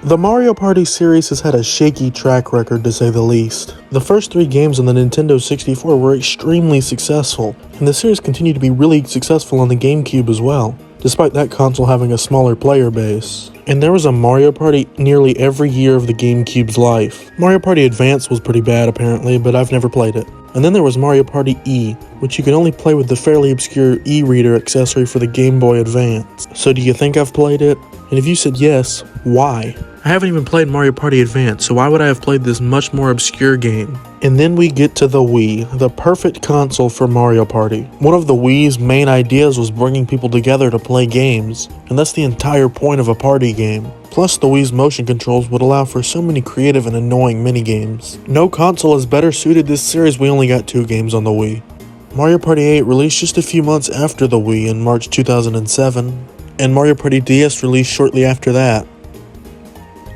The Mario Party series has had a shaky track record to say the least. The first 3 games on the Nintendo 64 were extremely successful, and the series continued to be really successful on the GameCube as well, despite that console having a smaller player base. And there was a Mario Party nearly every year of the GameCube's life. Mario Party Advance was pretty bad apparently, but I've never played it. And then there was Mario Party E, which you could only play with the fairly obscure e-reader accessory for the Game Boy Advance. So do you think I've played it? And if you said yes, why? I haven't even played Mario Party Advance, so why would I have played this much more obscure game? And then we get to the Wii, the perfect console for Mario Party. One of the Wii's main ideas was bringing people together to play games, and that's the entire point of a party game. Plus, the Wii's motion controls would allow for so many creative and annoying minigames. No console has better suited this series. We only got 2 games on the Wii. Mario Party 8 released just a few months after the Wii in March 2007, and Mario Party DS released shortly after that,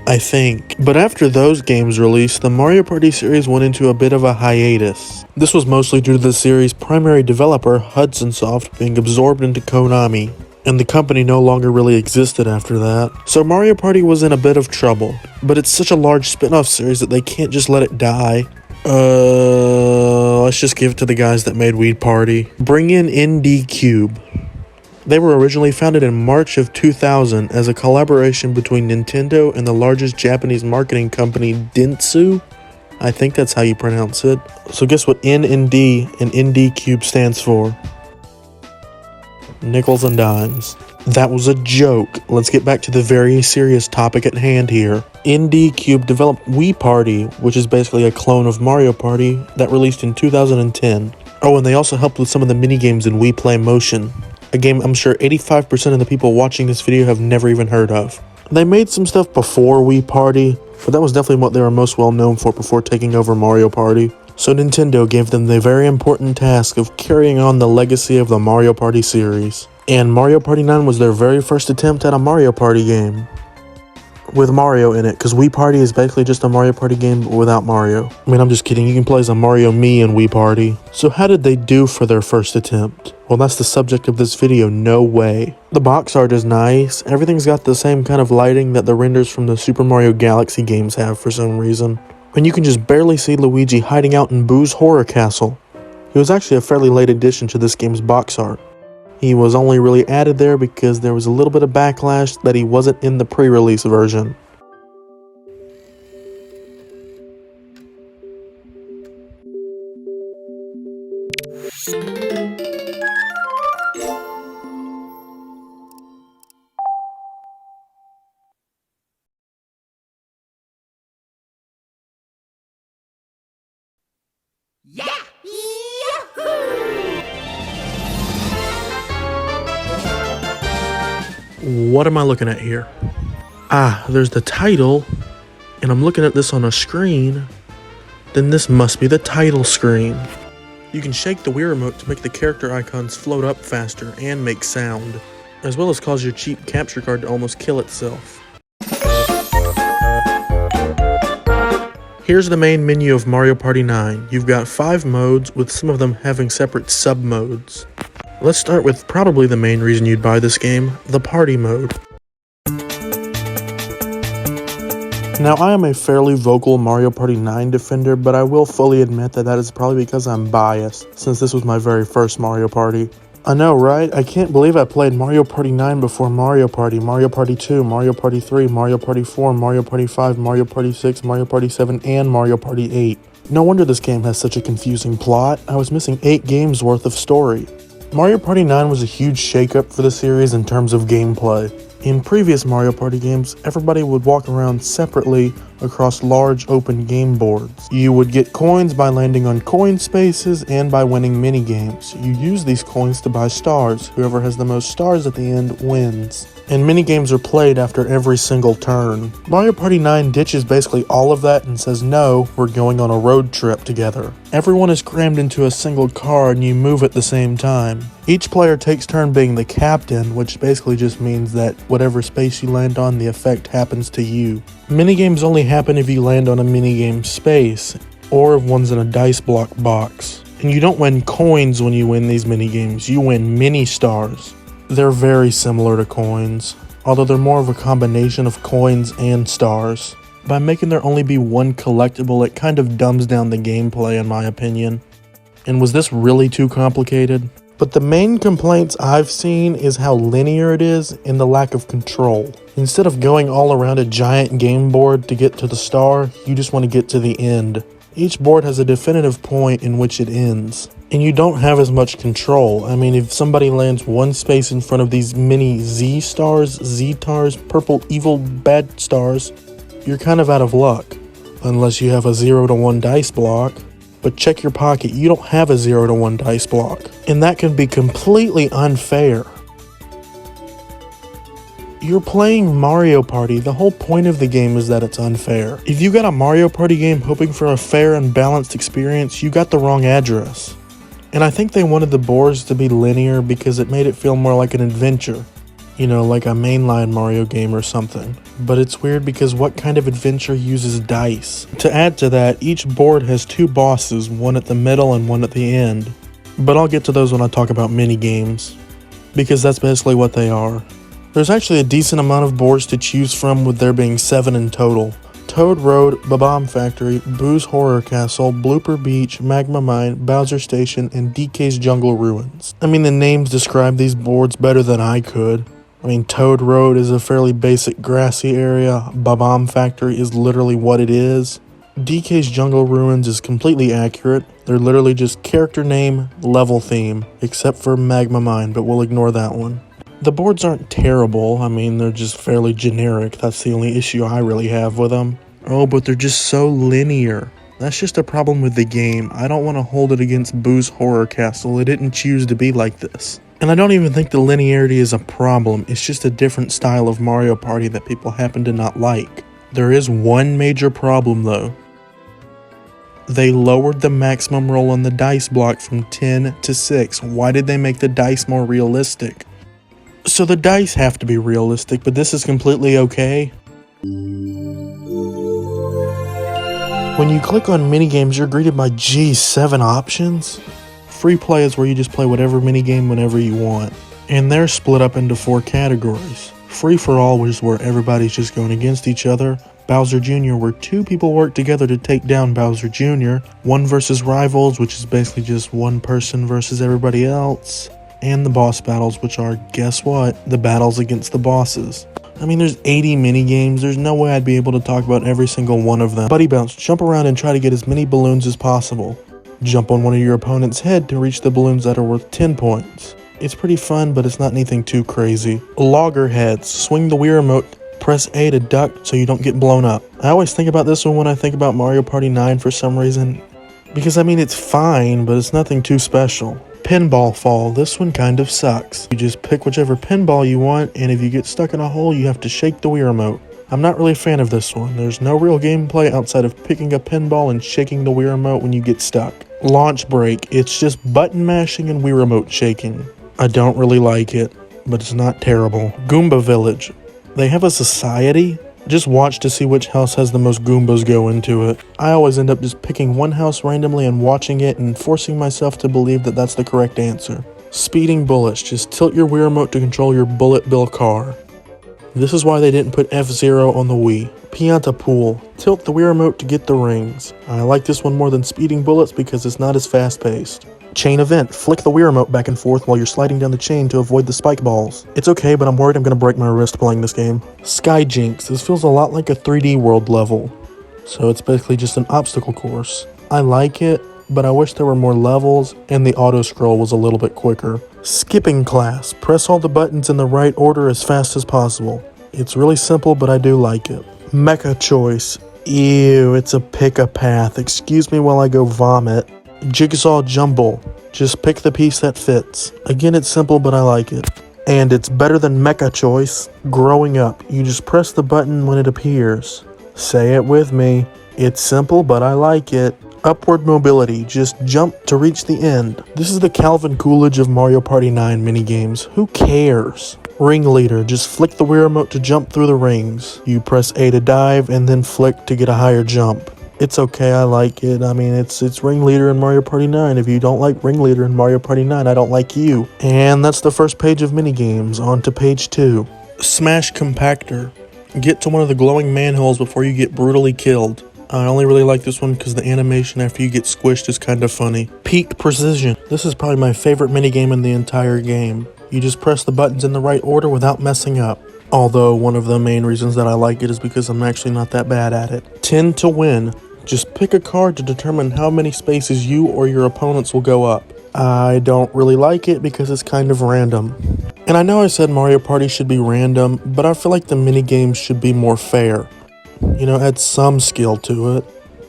I think. But after those games released, the Mario Party series went into a bit of a hiatus. This was mostly due to the series' primary developer, Hudson Soft, being absorbed into Konami, and the company no longer really existed after that. So Mario Party was in a bit of trouble, but it's such a large spin-off series that they can't just let it die. Let's just give it to the guys that made Wii Party. Bring in NDCube. They were originally founded in March of 2000 as a collaboration between Nintendo and the largest Japanese marketing company, Dentsu? I think that's how you pronounce it. So guess what N and D and NDCube stands for? Nickels and dimes. That was a joke. Let's get back to the very serious topic at hand here. NDCube developed Wii Party, which is basically a clone of Mario Party, that released in 2010. Oh, and they also helped with some of the minigames in Wii Play Motion, a game I'm sure 85% of the people watching this video have never even heard of. They made some stuff before Wii Party, but that was definitely what they were most well known for before taking over Mario Party. So Nintendo gave them the very important task of carrying on the legacy of the Mario Party series. And Mario Party 9 was their very first attempt at a Mario Party game, with Mario in it, because Wii Party is basically just a Mario Party game but without Mario. I mean, I'm just kidding, you can play as a Mario Mii in Wii Party. So how did they do for their first attempt? Well, that's the subject of this video, no way. The box art is nice, everything's got the same kind of lighting that the renders from the Super Mario Galaxy games have for some reason. And you can just barely see Luigi hiding out in Boo's Horror Castle. He was actually a fairly late addition to this game's box art. He was only really added there because there was a little bit of backlash that he wasn't in the pre-release version. Yeah! What am I looking at here? Ah, there's the title, and I'm looking at this on a screen. Then this must be the title screen. You can shake the Wii remote to make the character icons float up faster and make sound, as well as cause your cheap capture card to almost kill itself. Here's the main menu of Mario Party 9. You've got 5 modes, with some of them having separate sub-modes. Let's start with probably the main reason you'd buy this game, the party mode. Now, I am a fairly vocal Mario Party 9 defender, but I will fully admit that is probably because I'm biased, since this was my very first Mario Party. I know, right? I can't believe I played Mario Party 9 before Mario Party, Mario Party 2, Mario Party 3, Mario Party 4, Mario Party 5, Mario Party 6, Mario Party 7, and Mario Party 8. No wonder this game has such a confusing plot. I was missing 8 games worth of story. Mario Party 9 was a huge shakeup for the series in terms of gameplay. In previous Mario Party games, everybody would walk around separately across large open game boards. You would get coins by landing on coin spaces and by winning minigames. You use these coins to buy stars. Whoever has the most stars at the end wins. And minigames are played after every single turn. Mario Party 9 ditches basically all of that and says, no, we're going on a road trip together. Everyone is crammed into a single car and you move at the same time. Each player takes turn being the captain, which basically just means that whatever space you land on, the effect happens to you. Minigames only happen if you land on a minigame space, or if one's in a dice block box. And you don't win coins when you win these minigames, you win mini stars. They're very similar to coins. although they're more of a combination of coins and stars. By making there only be one collectible, it kind of dumbs down the gameplay in my opinion. And was this really too complicated? But the main complaints I've seen is how linear it is and the lack of control. Instead of going all around a giant game board to get to the star, you just want to get to the end. Each board has a definitive point in which it ends. And you don't have as much control. I mean, if somebody lands one space in front of these mini Z stars, Z-tars, purple evil bad stars, you're kind of out of luck. Unless you have a 0 to 1 dice block. But check your pocket, you don't have a 0 to 1 dice block. And that can be completely unfair. You're playing Mario Party. The whole point of the game is that it's unfair. If you got a Mario Party game hoping for a fair and balanced experience, you got the wrong address. And I think they wanted the boards to be linear because it made it feel more like an adventure. You know, like a mainline Mario game or something. But it's weird because what kind of adventure uses dice? To add to that, each board has 2 bosses, one at the middle and one at the end. But I'll get to those when I talk about minigames, because that's basically what they are. There's actually a decent amount of boards to choose from, with there being 7 in total. Toad Road, Bomb Factory, Boo's Horror Castle, Blooper Beach, Magma Mine, Bowser Station, and DK's Jungle Ruins. I mean, the names describe these boards better than I could. I mean, Toad Road is a fairly basic grassy area. Bomb Factory is literally what it is. DK's Jungle Ruins is completely accurate. They're literally just character name, level theme, except for Magma Mine, but we'll ignore that one. The boards aren't terrible. I mean, they're just fairly generic. That's the only issue I really have with them. Oh, but they're just so linear. That's just a problem with the game. I don't want to hold it against Boo's Horror Castle. It didn't choose to be like this. And I don't even think the linearity is a problem. It's just a different style of Mario Party that people happen to not like. There is one major problem though. They lowered the maximum roll on the dice block from 10 to 6. Why did they make the dice more realistic? So the dice have to be realistic, but this is completely okay. When you click on minigames, you're greeted by, geez, 7 options? Free play is where you just play whatever minigame whenever you want. And they're split up into 4 categories. Free for all, which is where everybody's just going against each other. Bowser Jr., where 2 people work together to take down Bowser Jr. 1 versus Rivals, which is basically just 1 person versus everybody else. And the boss battles, which are, guess what? The battles against the bosses. I mean, there's 80 minigames. There's no way I'd be able to talk about every single one of them. Buddy Bounce, jump around and try to get as many balloons as possible. Jump on one of your opponent's head to reach the balloons that are worth 10 points. It's pretty fun, but it's not anything too crazy. Loggerheads, swing the Wii remote, press A to duck so you don't get blown up. I always think about this one when I think about Mario Party 9 for some reason. Because I mean, it's fine, but it's nothing too special. Pinball fall, this one kind of sucks. You just pick whichever pinball you want, and if you get stuck in a hole, you have to shake the Wii remote. I'm not really a fan of this one. There's no real gameplay outside of picking a pinball and shaking the Wii remote when you get stuck. Launch break, it's just button mashing and Wii remote shaking. I don't really like it, but it's not terrible. Goomba Village, they have a society? Just watch to see which house has the most Goombas go into it. I always end up just picking one house randomly and watching it and forcing myself to believe that that's the correct answer. Speeding bullets, just tilt your Wii remote to control your bullet bill car. This is why they didn't put F-Zero on the Wii. Pianta Pool, tilt the Wii remote to get the rings. I like this one more than Speeding Bullets because it's not as fast-paced. Chain Event, flick the Wii remote back and forth while you're sliding down the chain to avoid the spike balls. It's okay, but I'm worried I'm going to break my wrist playing this game. Sky Jinx, this feels a lot like a 3D world level. So it's basically just an obstacle course. I like it, but I wish there were more levels and the auto scroll was a little bit quicker. Skipping Class, press all the buttons in the right order as fast as possible. It's really simple, but I do like it. Mecha Choice, ew, it's a pick a path. Excuse me while I go vomit. Jigsaw Jumble, just pick the piece that fits. Again, it's simple, but I like it. And it's better than Mecha Choice. Growing Up, you just press the button when it appears. Say it with me. It's simple, but I like it. Upward Mobility, just jump to reach the end. This is the Calvin Coolidge of Mario Party 9 minigames. Who cares? Ringleader, just flick the Wii remote to jump through the rings. You press A to dive and then flick to get a higher jump. It's okay, I like it. I mean, it's Ringleader in Mario Party 9. If you don't like Ringleader in Mario Party 9, I don't like you. And that's the first page of minigames. On to page 2. Smash Compactor. Get to one of the glowing manholes before you get brutally killed. I only really like this one because the animation after you get squished is kind of funny. Peak Precision. This is probably my favorite minigame in the entire game. You just press the buttons in the right order without messing up. Although one of the main reasons that I like it is because I'm actually not that bad at it. 10 to win. Just pick a card to determine how many spaces you or your opponents will go up. I don't really like it because it's kind of random. And I know I said Mario Party should be random, but I feel like the minigames should be more fair. You know, add some skill to it.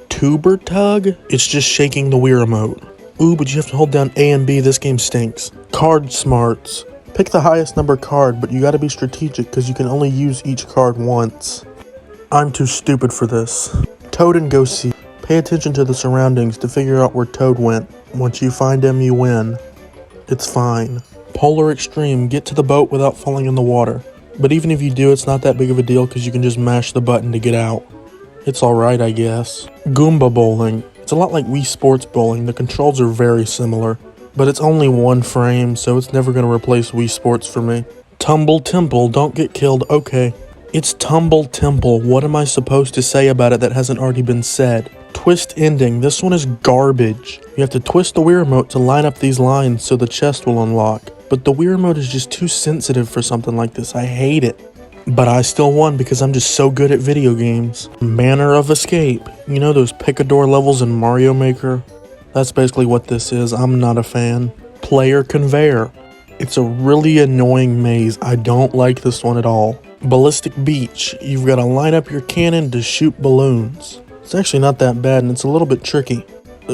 Tuber Tug? It's just shaking the Wii remote. Ooh, but you have to hold down A and B, this game stinks. Card Smarts. Pick the highest number card, but you gotta be strategic because you can only use each card once. I'm too stupid for this. Toad and Go See. Pay attention to the surroundings to figure out where Toad went. Once you find him, you win. It's fine. Polar Extreme. Get to the boat without falling in the water. But even if you do, it's not that big of a deal because you can just mash the button to get out. It's alright, I guess. Goomba Bowling. It's a lot like Wii Sports Bowling. The controls are very similar. But it's only one frame, so it's never going to replace Wii Sports for me. Tumble Temple. Don't get killed. Okay. It's Tumble Temple. What am I supposed to say about it that hasn't already been said? Twist Ending. This one is garbage. You have to twist the Wii Remote to line up these lines so the chest will unlock. But the Wii Remote is just too sensitive for something like this. I hate it. But I still won because I'm just so good at video games. Manner of Escape. You know those Picador levels in Mario Maker? That's basically what this is. I'm not a fan. Player Conveyor. It's a really annoying maze. I don't like this one at all. Ballistic Beach. You've got to line up your cannon to shoot balloons. It's actually not that bad and it's a little bit tricky.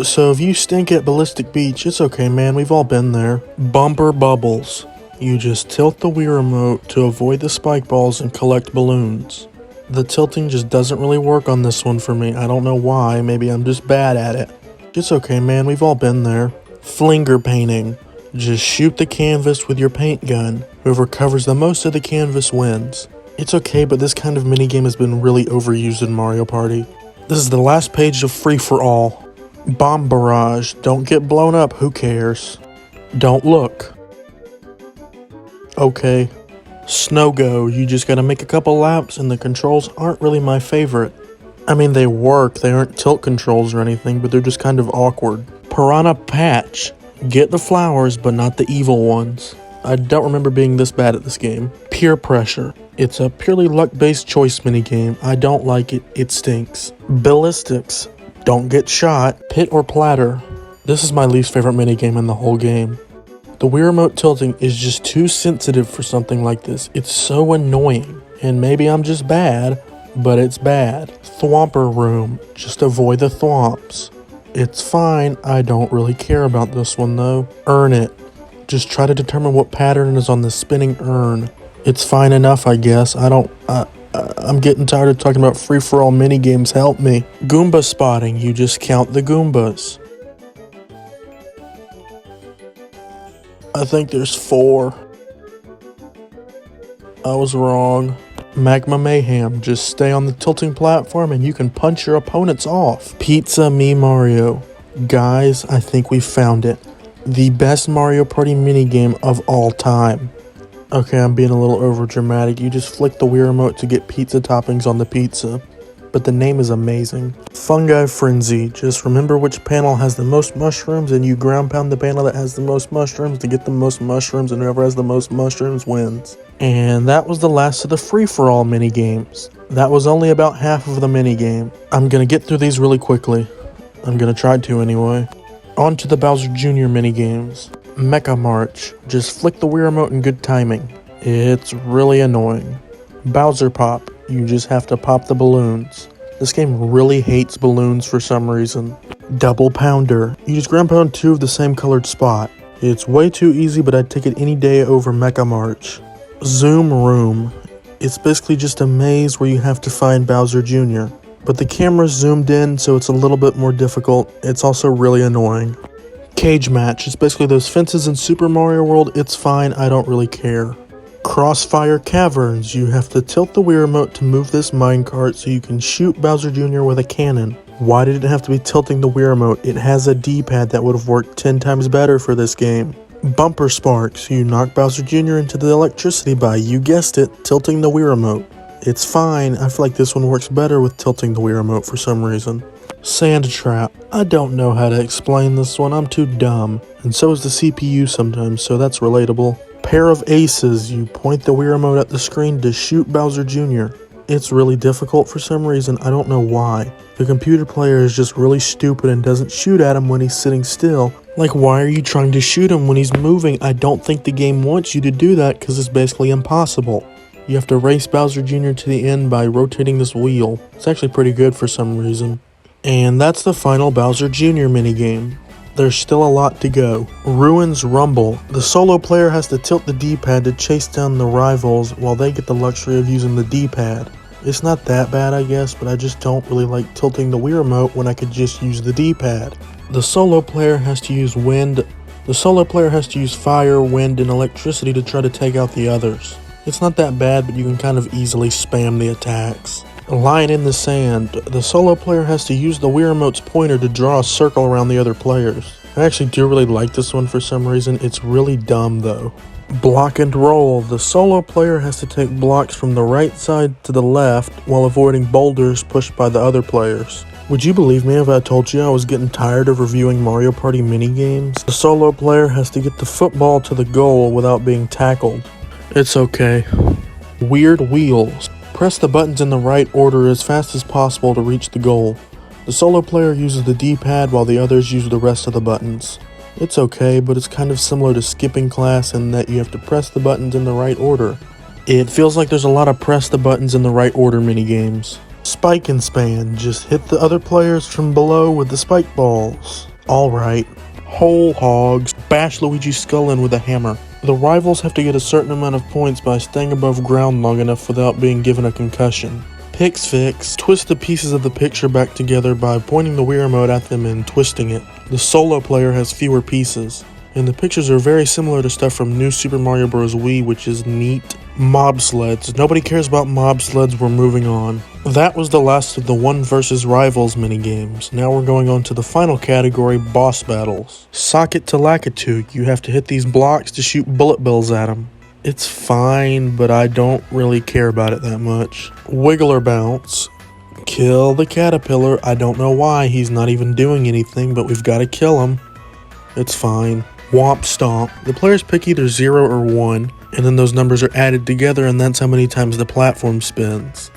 So if you stink at Ballistic Beach, it's okay, man. We've all been there. Bumper Bubbles. You just tilt the Wii Remote to avoid the spike balls and collect balloons. The tilting just doesn't really work on this one for me. I don't know why. Maybe I'm just bad at it. It's okay, man. We've all been there. Flinger Painting. Just shoot the canvas with your paint gun. Whoever covers the most of the canvas wins. It's okay, but this kind of minigame has been really overused in Mario Party. This is the last page of Free For All. Bomb Barrage. Don't get blown up. Who cares? Don't look. Okay. Snow Go. You just gotta make a couple laps and the controls aren't really my favorite. I mean, they work. They aren't tilt controls or anything, but they're just kind of awkward. Piranha Patch. Get the flowers, but not the evil ones. I don't remember being this bad at this game. Peer Pressure. It's a purely luck-based choice minigame. I don't like it. It stinks. Ballistics. Don't get shot. Pit or Platter. This is my least favorite minigame in the whole game. The Wii Remote tilting is just too sensitive for something like this. It's so annoying. And maybe I'm just bad, but it's bad. Thwomper Room. Just avoid the thwomps. It's fine. I don't really care about this one though. Earn It. Just try to determine what pattern is on the spinning urn. It's fine enough, I guess. I'm getting tired of talking about free-for-all minigames. Help me. Goomba Spotting. You just count the Goombas. I think there's 4. I was wrong. Magma Mayhem. Just stay on the tilting platform and you can punch your opponents off. Pizza Me Mario. Guys, I think we found it. The best Mario Party minigame of all time. Okay, I'm being a little over dramatic. You just flick the Wii Remote to get pizza toppings on the pizza. But the name is amazing. Fungi Frenzy. Just remember which panel has the most mushrooms and you ground pound the panel that has the most mushrooms to get the most mushrooms, and whoever has the most mushrooms wins. And that was the last of the free-for-all minigames. That was only about half of the minigame. I'm gonna get through these really quickly. I'm gonna try to anyway. On to the Bowser Jr. minigames. Mecha March. Just flick the Wii Remote in good timing. It's really annoying. Bowser Pop. You just have to pop the balloons. This game really hates balloons for some reason. Double Pounder. You just ground pound 2 of the same colored spot. It's way too easy, but I'd take it any day over Mecha March. Zoom Room. It's basically just a maze where you have to find Bowser Jr. But the camera's zoomed in, so it's a little bit more difficult. It's also really annoying. Cage Match. It's basically those fences in Super Mario World. It's fine, I don't really care. Crossfire Caverns. You have to tilt the Wii Remote to move this minecart so you can shoot Bowser Jr. with a cannon. Why did it have to be tilting the Wii Remote? It has a D-pad that would have worked 10 times better for this game. Bumper Sparks. You knock Bowser Jr. into the electricity by, you guessed it, tilting the Wii Remote. It's fine, I feel like this one works better with tilting the Wii Remote for some reason. Sand Trap. I don't know how to explain this one, I'm too dumb. And so is the CPU sometimes, so that's relatable. Pair of Aces. You point the Wii Remote at the screen to shoot Bowser Jr. It's really difficult for some reason, I don't know why. The computer player is just really stupid and doesn't shoot at him when he's sitting still. Like, why are you trying to shoot him when he's moving? I don't think the game wants you to do that because it's basically impossible. You have to race Bowser Jr. to the end by rotating this wheel. It's actually pretty good for some reason. And that's the final Bowser Jr. minigame. There's still a lot to go. Ruins Rumble. The solo player has to tilt the D-pad to chase down the rivals while they get the luxury of using the D-pad. It's not that bad, I guess, but I just don't really like tilting the Wii Remote when I could just use the D-pad. The solo player has to use fire, wind, and electricity to try to take out the others. It's not that bad, but you can kind of easily spam the attacks. Line in the Sand. The solo player has to use the Wii Remote's pointer to draw a circle around the other players. I actually do really like this one for some reason. It's really dumb though. Block and Roll. The solo player has to take blocks from the right side to the left while avoiding boulders pushed by the other players. Would you believe me if I told you I was getting tired of reviewing Mario Party minigames? The solo player has to get the football to the goal without being tackled. It's okay. Weird Wheels. Press the buttons in the right order as fast as possible to reach the goal. The solo player uses the D-pad while the others use the rest of the buttons. It's okay, but it's kind of similar to skipping class in that you have to press the buttons in the right order. It feels like there's a lot of press the buttons in the right order minigames. Spike and Span. Just hit the other players from below with the spike balls. Alright. Whole Hogs. Bash Luigi's skull in with a hammer. The rivals have to get a certain amount of points by staying above ground long enough without being given a concussion. Pix Fix. Twist the pieces of the picture back together by pointing the Wii Remote at them and twisting it. The solo player has fewer pieces, and the pictures are very similar to stuff from New Super Mario Bros. Wii, which is neat. Mob Sleds. Nobody cares about mob sleds, we're moving on. That was the last of the 1 vs Rivals minigames. Now we're going on to the final category, boss battles. Socket to Lakitu. You have to hit these blocks to shoot bullet bills at them. It's fine, but I don't really care about it that much. Wiggler Bounce. Kill the caterpillar. I don't know why, he's not even doing anything, but we've got to kill him. It's fine. Womp Stomp. The players pick either 0 or 1, and then those numbers are added together, and that's how many times the platform spins.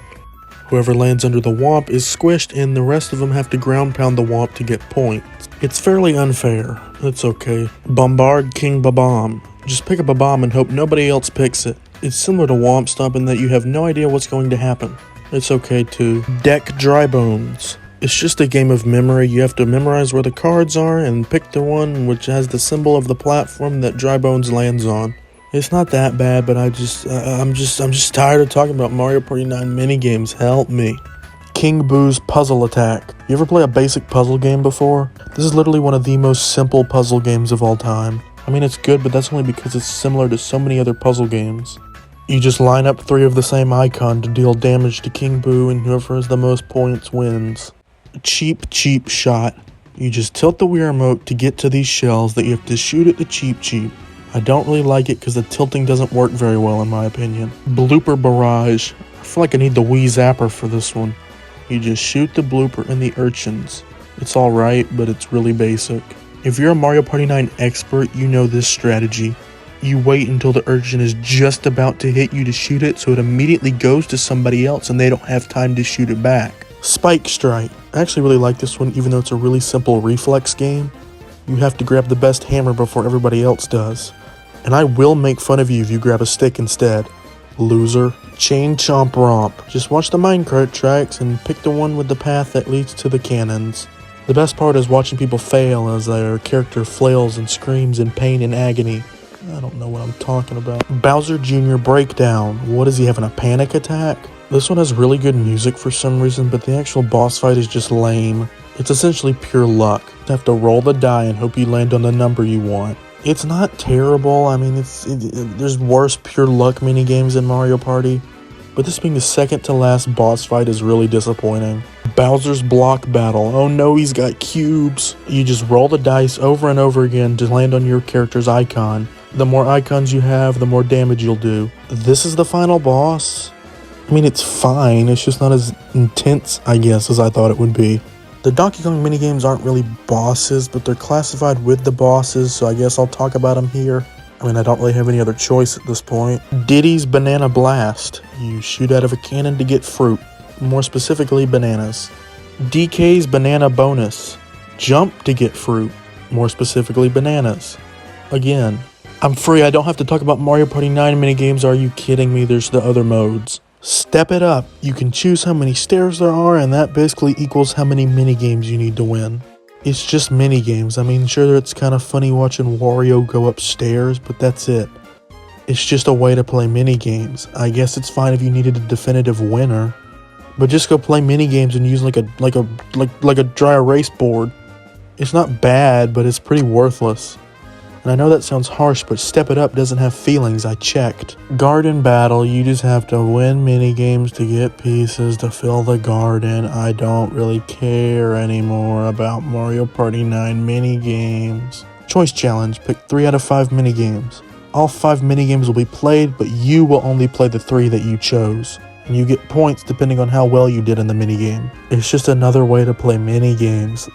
Whoever lands under the Womp is squished, and the rest of them have to ground pound the Womp to get points. It's fairly unfair. It's okay. Bombard King Babam. Just pick up a bomb and hope nobody else picks it. It's similar to Womp Stomp in that you have no idea what's going to happen. It's okay too. Deck Dry Bones. It's just a game of memory. You have to memorize where the cards are and pick the one which has the symbol of the platform that Dry Bones lands on. It's not that bad, but I'm just tired of talking about Mario Party 9 minigames. Help me. King Boo's Puzzle Attack. You ever play a basic puzzle game before? This is literally one of the most simple puzzle games of all time. I mean, it's good, but that's only because it's similar to so many other puzzle games. You just line up 3 of the same icon to deal damage to King Boo, and whoever has the most points wins. Cheap Shot. You just tilt the Wii Remote to get to these shells that you have to shoot at the Cheap. I don't really like it because the tilting doesn't work very well in my opinion. Blooper Barrage. I feel like I need the Wii Zapper for this one. You just shoot the blooper and the urchins. It's alright, but it's really basic. If you're a Mario Party 9 expert, you know this strategy. You wait until the urchin is just about to hit you to shoot it, so it immediately goes to somebody else and they don't have time to shoot it back. Spike Strike. I actually really like this one, even though it's a really simple reflex game. You have to grab the best hammer before everybody else does. And I will make fun of you if you grab a stick instead. Loser. Chain Chomp Romp. Just watch the minecart tracks and pick the one with the path that leads to the cannons. The best part is watching people fail as their character flails and screams in pain and agony. I don't know what I'm talking about. Bowser Jr. Breakdown. What is he having, a panic attack? This one has really good music for some reason, but the actual boss fight is just lame. It's essentially pure luck. You have to roll the die and hope you land on the number you want. It's not terrible. I mean, there's worse pure luck minigames in Mario Party. but this being the second to last boss fight is really disappointing. Bowser's block battle. Oh no, he's got cubes. You just roll the dice over and over again to land on your character's icon. The more icons you have, the more damage you'll do. This is the final boss. I mean, it's fine. It's just not as intense, I guess, as I thought it would be. The Donkey Kong minigames aren't really bosses, but they're classified with the bosses, so I guess I'll talk about them here. I mean, I don't really have any other choice at this point. Diddy's Banana Blast. You shoot out of a cannon to get fruit. More specifically, bananas. DK's Banana Bonus. Jump to get fruit. More specifically, bananas. Again, I'm free. I don't have to talk about Mario Party 9 minigames. Are you kidding me? There's the other modes. Step it up. You can choose how many stairs there are, and that basically equals how many minigames you need to win. It's just minigames. I mean, sure, it's kind of funny watching Wario go upstairs, but that's it. It's just a way to play minigames. I guess it's fine if you needed a definitive winner, but just go play minigames and use like a dry erase board. It's not bad, but it's pretty worthless. And I know that sounds harsh, but Step It Up doesn't have feelings, I checked. Garden Battle, you just have to win minigames to get pieces to fill the garden. I don't really care anymore about Mario Party 9 minigames. Choice Challenge, pick 3 out of 5 minigames. All 5 minigames will be played, but you will only play the 3 that you chose. And you get points depending on how well you did in the minigame. It's just another way to play minigames.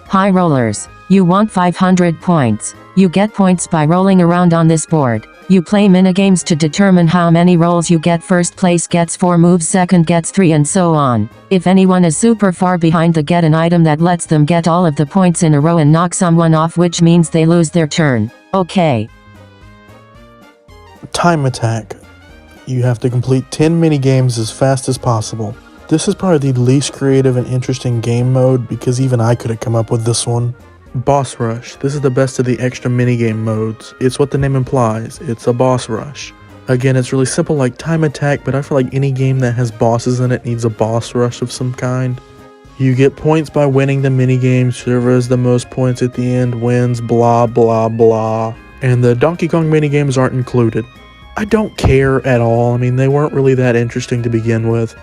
High rollers. You want 500 points. You get points by rolling around on this board. You play minigames to determine how many rolls you get. First place gets 4 moves, second gets 3, and so on. If anyone is super far behind, they get an item that lets them get all of the points in a row and knock someone off, which means they lose their turn. Okay. Time Attack. You have to complete 10 minigames as fast as possible. This is probably the least creative and interesting game mode because even I could have come up with this one. Boss Rush. This is the best of the extra minigame modes. It's what the name implies. It's a boss rush. Again, it's really simple like Time Attack, but I feel like any game that has bosses in it needs a boss rush of some kind. You get points by winning the minigames. Whoever has the most points at the end wins, blah blah blah. And the Donkey Kong minigames aren't included. I don't care at all. I mean, they weren't really that interesting to begin with.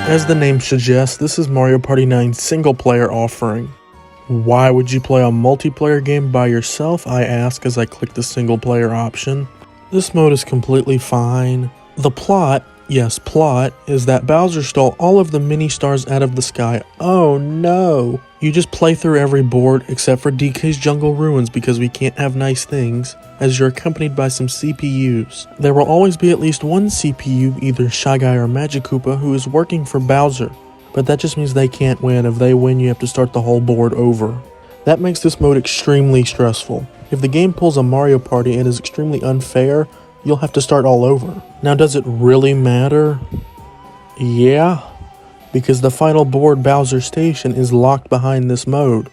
As the name suggests, this is Mario Party 9's single-player offering. Why would you play a multiplayer game by yourself, I ask as I click the single-player option. This mode is completely fine. The plot, yes, plot, is that Bowser stole all of the mini-stars out of the sky. Oh no! You just play through every board except for DK's Jungle Ruins because we can't have nice things, as you're accompanied by some CPUs. There will always be at least one CPU, either Shy Guy or Magic Koopa, who is working for Bowser, but that just means they can't win. If they win, you have to start the whole board over. That makes this mode extremely stressful. If the game pulls a Mario Party and is extremely unfair, you'll have to start all over. Now, does it really matter? Yeah, because the final board, Bowser Station, is locked behind this mode.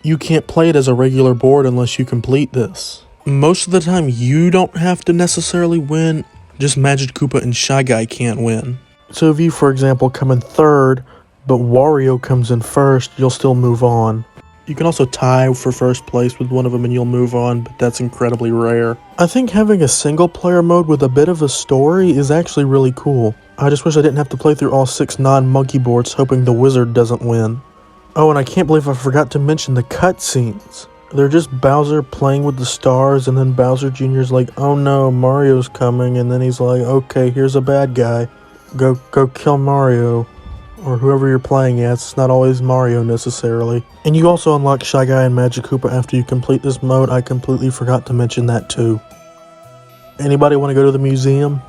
You can't play it as a regular board unless you complete this. Most of the time, you don't have to necessarily win, just Magic Koopa and Shy Guy can't win. So if you, for example, come in third, but Wario comes in first, you'll still move on. You can also tie for first place with one of them and you'll move on, but that's incredibly rare. I think having a single player mode with a bit of a story is actually really cool. I just wish I didn't have to play through all 6 non-monkey boards hoping the wizard doesn't win. Oh, and I can't believe I forgot to mention the cutscenes. They're just Bowser playing with the stars, and then Bowser Jr.'s like, oh no, Mario's coming, and then he's like, okay, here's a bad guy. Go kill Mario. Or whoever you're playing as. It's not always Mario necessarily. And you also unlock Shy Guy and Magic Koopa after you complete this mode. I completely forgot to mention that too. Anybody want to go to the museum?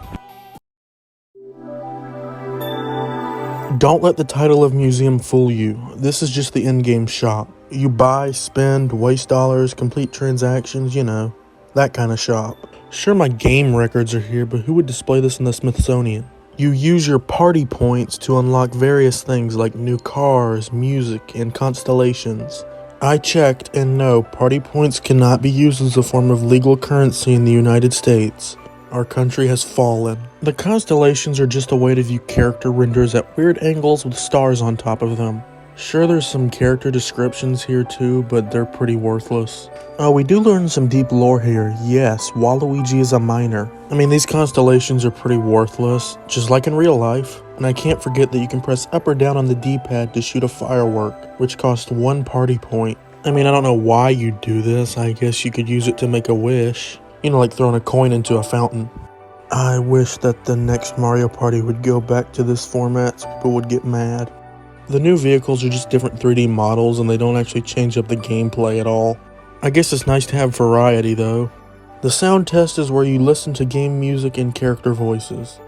Don't let the title of museum fool you. This is just the in-game shop. You buy, spend, waste dollars, complete transactions, you know, that kind of shop. Sure, my game records are here, but who would display this in the Smithsonian? You use your party points to unlock various things like new cars, music, and constellations. I checked, and no, party points cannot be used as a form of legal currency in the United States. Our country has fallen. The constellations are just a way to view character renders at weird angles with stars on top of them. Sure, there's some character descriptions here too, but they're pretty worthless. Oh, we do learn some deep lore here. Yes, Waluigi is a miner. I mean, these constellations are pretty worthless, just like in real life. And I can't forget that you can press up or down on the D-pad to shoot a firework, which costs 1 party point. I mean, I don't know why you'd do this. I guess you could use it to make a wish. You know, like throwing a coin into a fountain. I wish that the next Mario Party would go back to this format so people would get mad. The new vehicles are just different 3D models and they don't actually change up the gameplay at all. I guess it's nice to have variety though. The sound test is where you listen to game music and character voices.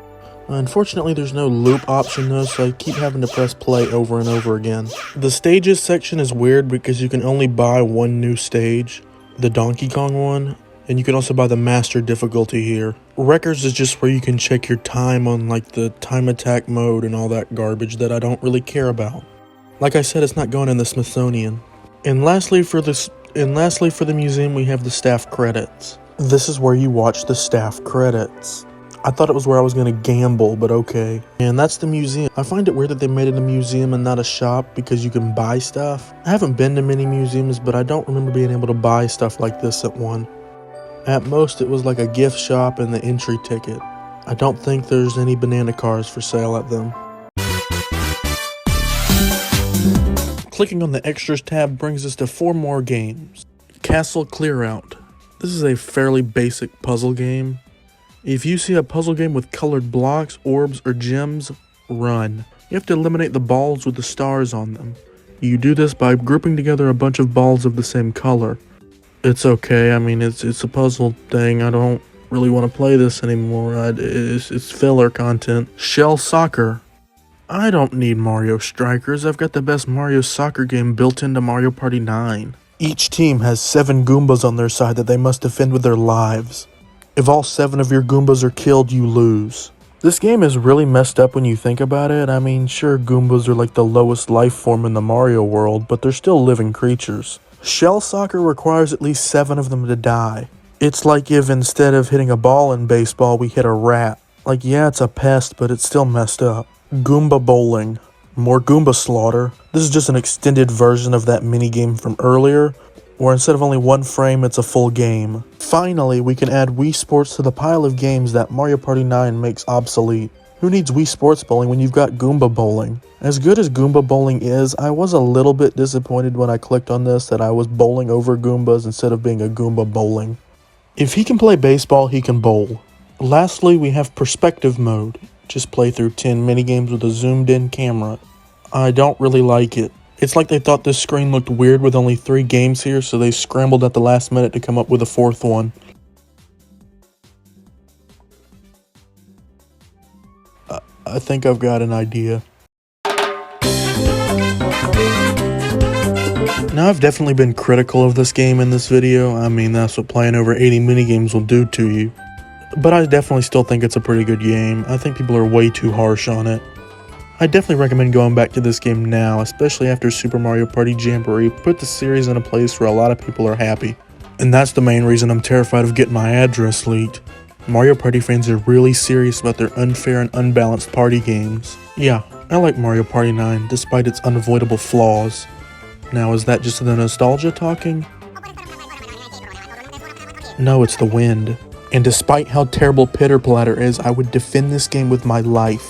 Unfortunately, there's no loop option though, so I keep having to press play over and over again. The stages section is weird because you can only buy one new stage, the Donkey Kong one, and you can also buy the master difficulty here. Records is just where you can check your time on like the time attack mode and all that garbage that I don't really care about. Like I said, it's not going in the Smithsonian. And lastly for the museum, we have the staff credits. This is where you watch the staff credits. I thought it was where I was gonna gamble, but okay. And that's the museum. I find it weird that they made it a museum and not a shop because you can buy stuff. I haven't been to many museums, but I don't remember being able to buy stuff like this at one. At most, it was like a gift shop and the entry ticket. I don't think there's any banana cars for sale at them. Clicking on the Extras tab brings us to 4 more games. Castle Clear Out. This is a fairly basic puzzle game. If you see a puzzle game with colored blocks, orbs, or gems, run. You have to eliminate the balls with the stars on them. You do this by grouping together a bunch of balls of the same color. It's okay, I mean, it's a puzzle thing. I don't really want to play this anymore. It's filler content. Shell Soccer. I don't need Mario Strikers. I've got the best Mario Soccer game built into Mario Party 9. Each team has 7 Goombas on their side that they must defend with their lives. If all 7 of your Goombas are killed, you lose. This game is really messed up when you think about it. I mean, sure, Goombas are like the lowest life form in the Mario world, but they're still living creatures. Shell Soccer requires at least 7 of them to die. It's like if instead of hitting a ball in baseball, we hit a rat. Like, yeah, it's a pest, but it's still messed up. Goomba Bowling. More Goomba slaughter. This is just an extended version of that minigame from earlier, where instead of only 1 frame, it's a full game. Finally, we can add Wii Sports to the pile of games that Mario Party 9 makes obsolete. Who needs Wii Sports Bowling when you've got Goomba Bowling? As good as Goomba Bowling is, I was a little bit disappointed when I clicked on this that I was bowling over Goombas instead of being a Goomba bowling. If he can play baseball, he can bowl. Lastly, we have Perspective Mode. Just play through 10 minigames with a zoomed-in camera. I don't really like it. It's like they thought this screen looked weird with only 3 games here, so they scrambled at the last minute to come up with a 4th one. I think I've got an idea. Now, I've definitely been critical of this game in this video. I mean, that's what playing over 80 minigames will do to you. But I definitely still think it's a pretty good game. I think people are way too harsh on it. I definitely recommend going back to this game now, especially after Super Mario Party Jamboree put the series in a place where a lot of people are happy. And that's the main reason I'm terrified of getting my address leaked. Mario Party fans are really serious about their unfair and unbalanced party games. Yeah, I like Mario Party 9 despite its unavoidable flaws. Now, is that just the nostalgia talking? No, it's the wind. And despite how terrible Pitter Platter is, I would defend this game with my life.